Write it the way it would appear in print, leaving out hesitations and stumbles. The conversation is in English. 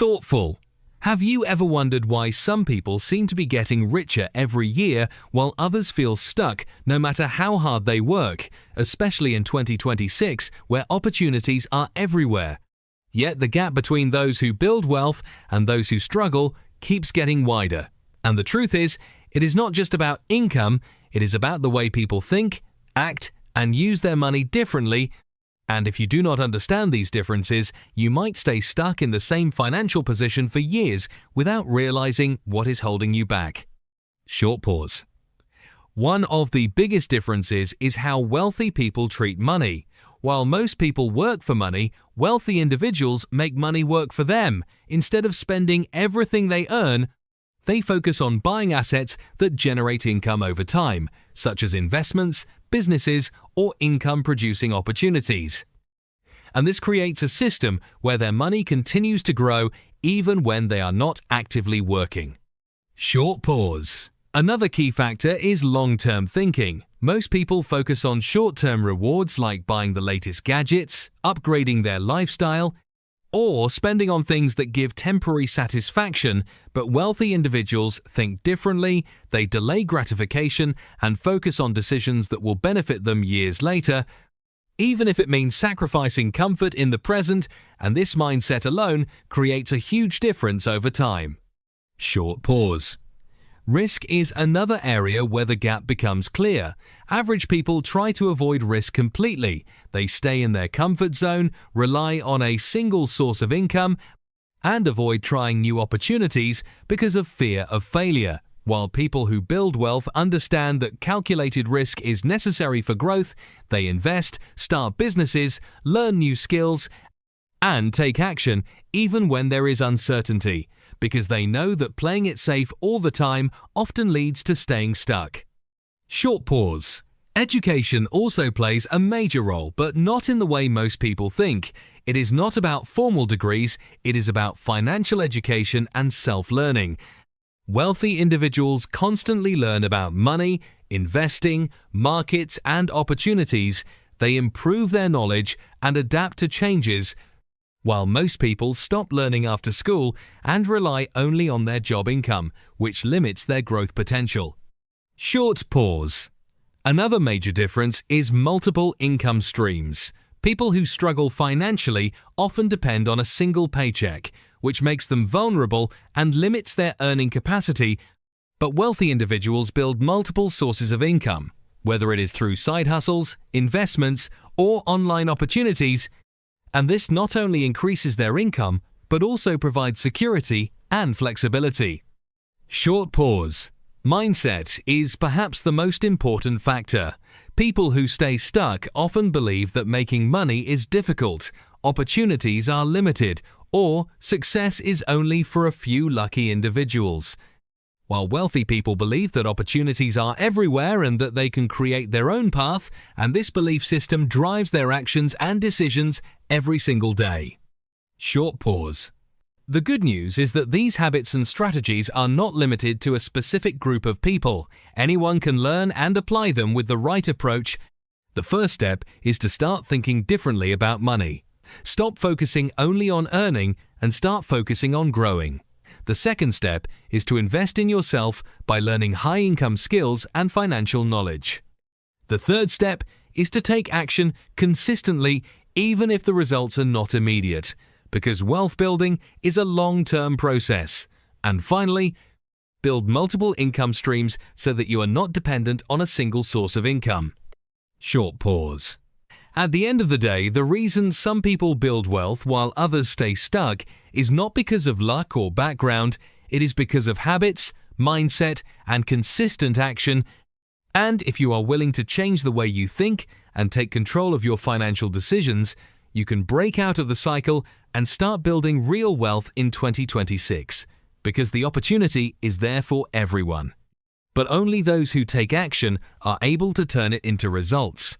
Thoughtful. Have you ever wondered why some people seem to be getting richer every year while others feel stuck no matter how hard they work, especially in 2026 where opportunities are everywhere? Yet the gap between those who build wealth and those who struggle keeps getting wider. And the truth is, it is not just about income, it is about the way people think, act, and use their money differently. And if you do not understand these differences, you might stay stuck in the same financial position for years without realizing what is holding you back. Short pause. One of the biggest differences is how wealthy people treat money. While most people work for money, wealthy individuals make money work for them. Instead of spending everything they earn, they focus on buying assets that generate income over time, such as investments, businesses, or income-producing opportunities. And this creates a system where their money continues to grow even when they are not actively working. Short pause. Another key factor is long-term thinking. Most people focus on short-term rewards like buying the latest gadgets, upgrading their lifestyle, or spending on things that give temporary satisfaction, but wealthy individuals think differently, they delay gratification and focus on decisions that will benefit them years later, even if it means sacrificing comfort in the present, and this mindset alone creates a huge difference over time. Short pause. Risk is another area where the gap becomes clear. Average people try to avoid risk completely. They stay in their comfort zone, rely on a single source of income, and avoid trying new opportunities because of fear of failure. While people who build wealth understand that calculated risk is necessary for growth, they invest, start businesses, learn new skills, and take action even when there is uncertainty, because they know that playing it safe all the time often leads to staying stuck. Short pause. Education also plays a major role, but not in the way most people think. It is not about formal degrees, it is about financial education and self-learning. Wealthy individuals constantly learn about money, investing, markets, and opportunities. They improve their knowledge and adapt to changes, while most people stop learning after school and rely only on their job income, which limits their growth potential. Short pause. Another major difference is multiple income streams. People who struggle financially often depend on a single paycheck, which makes them vulnerable and limits their earning capacity, but wealthy individuals build multiple sources of income, whether it is through side hustles, investments, or online opportunities, and this not only increases their income, but also provides security and flexibility. Short pause. Mindset is perhaps the most important factor. People who stay stuck often believe that making money is difficult, opportunities are limited, or success is only for a few lucky individuals. While wealthy people believe that opportunities are everywhere and that they can create their own path, and this belief system drives their actions and decisions every single day. Short pause. The good news is that these habits and strategies are not limited to a specific group of people. Anyone can learn and apply them with the right approach. The first step is to start thinking differently about money. Stop focusing only on earning and start focusing on growing. The second step is to invest in yourself by learning high-income skills and financial knowledge. The third step is to take action consistently even if the results are not immediate, because wealth building is a long-term process. And finally, build multiple income streams so that you are not dependent on a single source of income. Short pause. At the end of the day, the reason some people build wealth while others stay stuck is not because of luck or background, it is because of habits, mindset, and consistent action. And if you are willing to change the way you think and take control of your financial decisions, you can break out of the cycle and start building real wealth in 2026, because the opportunity is there for everyone. But only those who take action are able to turn it into results.